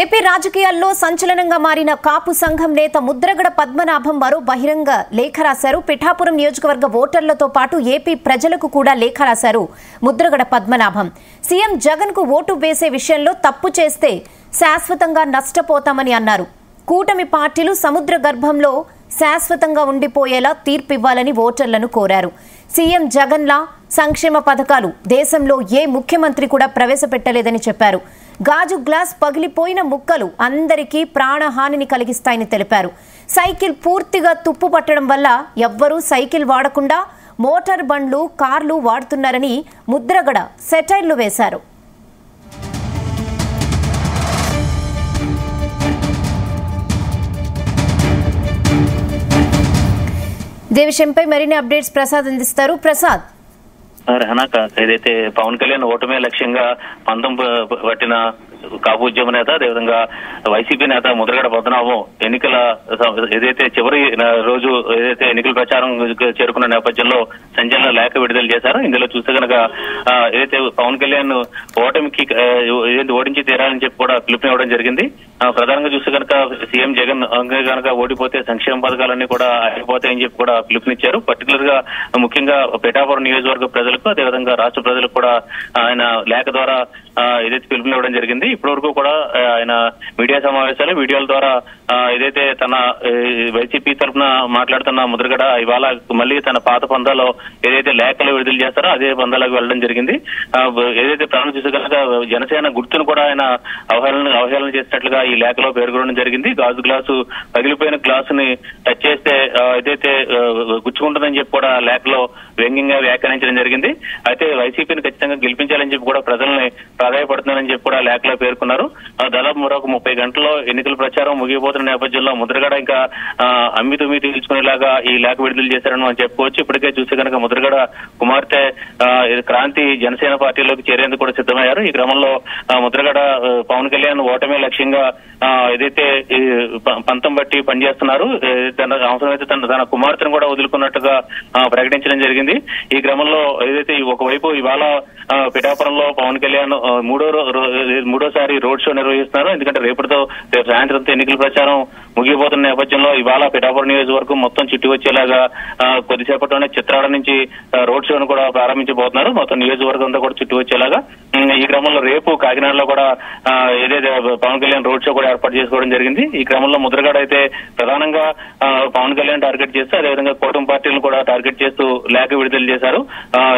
AP రాజకీయాల్లో సంచలనంగా మారిన కాపు సంఘం నేత ముద్రగడ పద్మనాభం మరో బహిరంగ లేఖ రాశారు. పిఠాపురం నియోజకవర్గ ఓటర్లతో పాటు ఏపీ ప్రజలకు కూడా లేఖ రాశారు ముద్రగడ పద్మనాభం. సీఎం జగన్ కు ఓటు వేసే విషయంలో తప్పు చేస్తే శాశ్వతంగా నష్టపోతామని అన్నారు. కూటమి పార్టీలు సముద్ర గర్భంలో శాశ్వతంగా ఉండిపోయేలా తీర్పివ్వాలని ఓటర్లను కోరారు. సీఎం జగన్లా సంక్షేమ పథకాలు దేశంలో ఏ ముఖ్యమంత్రి కూడా ప్రవేశపెట్టలేదని చెప్పారు. గాజు గ్లాస్ పగిలిపోయిన ముక్కలు అందరికీ ప్రాణహానిని కలిగిస్తాయని తెలిపారు. సైకిల్ పూర్తిగా తుప్పు పట్టడం వల్ల ఎవ్వరూ సైకిల్ వాడకుండా మోటార్ బండ్లు, కార్లు వాడుతున్నారని ముద్రగడ సెటైర్లు వేశారు. ఇదే విషయంపై మరిన్ని అప్డేట్స్ ప్రసాద్ అందిస్తారు. ప్రసాద్, ఏదైతే పవన్ కళ్యాణ్ ఓటమే లక్ష్యంగా పంతం పట్టిన కాపు ఉద్యమ నేత, అదేవిధంగా వైసీపీ నేత ముద్రగడ పద్మనాభం ఎన్నికల ఏదైతే చివరి రోజు ఏదైతే ఎన్నికల ప్రచారం చేరుకున్న నేపథ్యంలో సంచలన లేఖ విడుదల చేశారు. ఇందులో చూస్తే కనుక ఏదైతే పవన్ కళ్యాణ్ ఓటమికి ఓడించి తీరాలని చెప్పి కూడా పిలుపునివ్వడం జరిగింది. ప్రధానంగా చూస్తే కనుక సీఎం జగన్ కనుక ఓడిపోతే సంక్షేమ పథకాలన్నీ కూడా ఆగిపోతాయని చెప్పి కూడా పిలుపునిచ్చారు. పర్టికులర్ గా ముఖ్యంగా పిఠాపురం నియోజకవర్గ ప్రజలకు, అదేవిధంగా రాష్ట్ర ప్రజలకు కూడా ఆయన లేఖ ద్వారా ఏదైతే పిలుపునివ్వడం జరిగింది. ఇప్పటి వరకు కూడా ఆయన మీడియా సమావేశాలు, వీడియోల ద్వారా ఏదైతే తన వైసీపీ తరఫున మాట్లాడుతున్న ముద్రగడ ఇవాళ మళ్ళీ తన పాత పందాలో ఏదైతే లేఖలు విడుదల చేస్తారో అదే పందాలకు వెళ్లడం జరిగింది. ఏదైతే ప్రాణం చూసి కనుక జనసేన గుర్తును కూడా ఆయన అవహేళన చేసినట్లుగా ఈ లేఖలో పేర్కొనడం జరిగింది. గాజు గ్లాసు పగిలిపోయిన గ్లాసుని టచ్ చేస్తే ఏదైతే గుచ్చుకుంటుందని చెప్పి కూడా లేఖలో వ్యంగ్యంగా వ్యాఖ్యానించడం జరిగింది. అయితే వైసీపీని ఖచ్చితంగా గెలిపించాలని చెప్పి కూడా ప్రజల్ని ప్రాధాయపడుతున్నారని చెప్పి కూడా లేఖలో పేర్కొన్నారు. దాదాపు మరొక 30 గంటల్లో ఎన్నికల ప్రచారం ముగిపోతున్న నేపథ్యంలో ముద్రగడ ఇంకా అమ్మితుమ్మి తీసుకునేలాగా ఈ లేఖ విడుదల చేశారని మనం చెప్పుకోవచ్చు. ఇప్పటికే చూస్తే కనుక ముద్రగడ కుమార్తె క్రాంతి జనసేన పార్టీలోకి చేరేందుకు కూడా సిద్ధమయ్యారు. ఈ క్రమంలో ముద్రగడ పవన్ కళ్యాణ్ ఓటమే లక్ష్యంగా ఏదైతే పంతం బట్టి పనిచేస్తున్నారు, తన అవసరమైతే తన కుమార్తెను కూడా వదులుకున్నట్టుగా ప్రకటించడం జరిగింది. ఈ క్రమంలో ఏదైతే ఒకవైపు ఇవాళ పిఠాపురంలో పవన్ కళ్యాణ్ మూడోసారి రోడ్ షో నిర్వహిస్తున్నారు. ఎందుకంటే రేపు సాయంత్రంతో ఎన్నికల ప్రచారం ముగిపోతున్న నేపథ్యంలో ఇవాళ పిఠాపురం నియోజకవర్గం మొత్తం చుట్టి వచ్చేలాగా కొద్దిసేపట్లోనే చిత్రాడ నుంచి రోడ్ షోను కూడా ప్రారంభించబోతున్నారు. మొత్తం నియోజకవర్గం అంతా కూడా చుట్టి వచ్చేలాగా. ఈ క్రమంలో రేపు కాకినాడలో కూడా ఏదైతే పవన్ కళ్యాణ్ రోడ్ షో కూడా ఏర్పాటు చేసుకోవడం జరిగింది. ఈ క్రమంలో ముద్రగడ అయితే ప్రధానంగా పవన్ కళ్యాణ్ టార్గెట్ చేస్తూ, అదేవిధంగా కూటమి పార్టీలను కూడా టార్గెట్ చేస్తూ లేఖ విడుదల చేశారు.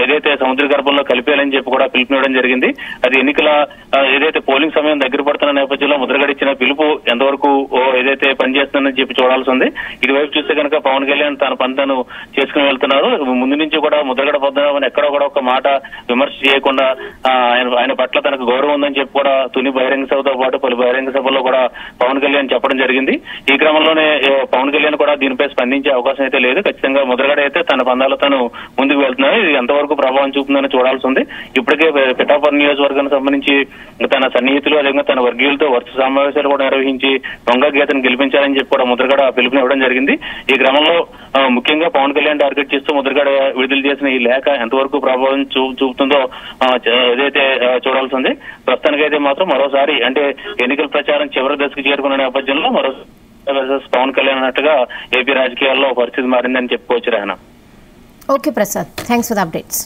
ఏదైతే సముద్ర గర్భంలో కలిపేయాలని చెప్పి కూడా పిలుపునివ్వడం జరిగింది. అది ఎన్నికల ఏదైతే పోలింగ్ సమయం దగ్గర పడుతున్న నేపథ్యంలో ముద్రగడ ఇచ్చిన పిలుపు ఎంతవరకు ఏదైతే పనిచేస్తుందని చెప్పి చూడాల్సి ఉంది. ఇటువైపు చూస్తే కనుక పవన్ కళ్యాణ్ తన పంతను చేసుకుని వెళ్తున్నారు. ముందు నుంచి కూడా ముద్రగడ పద్మనాభం ఎక్కడో కూడా ఒక మాట విమర్శ చేయకుండా ఆయన పట్ల తనకు గౌరవం ఉందని చెప్పి కూడా తుని బహిరంగ సభతో పాటు పలు బహిరంగ సభల్లో కూడా పవన్ కళ్యాణ్ చెప్పడం జరిగింది. ఈ క్రమంలోనే పవన్ కళ్యాణ్ కూడా దీనిపై స్పందించే అవకాశం అయితే లేదు. ఖచ్చితంగా ముద్రగడ అయితే తన పందాలో తను ముందుకు వెళ్తున్నారు. ఇది ఎంతవరకు ప్రభావం చూపుతుందని చూడాల్సి ఉంది. ఇప్పటికే పిఠాపురం నియోజకవర్గానికి సంబంధించి తన సన్నిహితులు, అదేవిధంగా తన వర్గీయులతో వరుస సమావేశాలు కూడా నిర్వహించి వంగ గీతను గెలిపించాలని చెప్పి కూడా ముద్రగడ పిలుపునివ్వడం జరిగింది. ఈ క్రమంలో ముఖ్యంగా పవన్ కళ్యాణ్ టార్గెట్ చేస్తూ ముద్రగడ విడుదల చేసిన ఈ లేఖ ఎంతవరకు ప్రభావం చూపుతుందో ఏదైతే చూడాల్సి ఉంది. ప్రస్తుతానికైతే మాత్రం మరోసారి అంటే ఎన్నికల ప్రచారం చివరి దశకు చేరుకున్న నేపథ్యంలో మరో పవన్ కళ్యాణ్ అన్నట్టుగా ఏపీ రాజకీయాల్లో పరిస్థితి మారిందని చెప్పుకోవచ్చు. Rahana. Okay Prasad, thanks for the updates.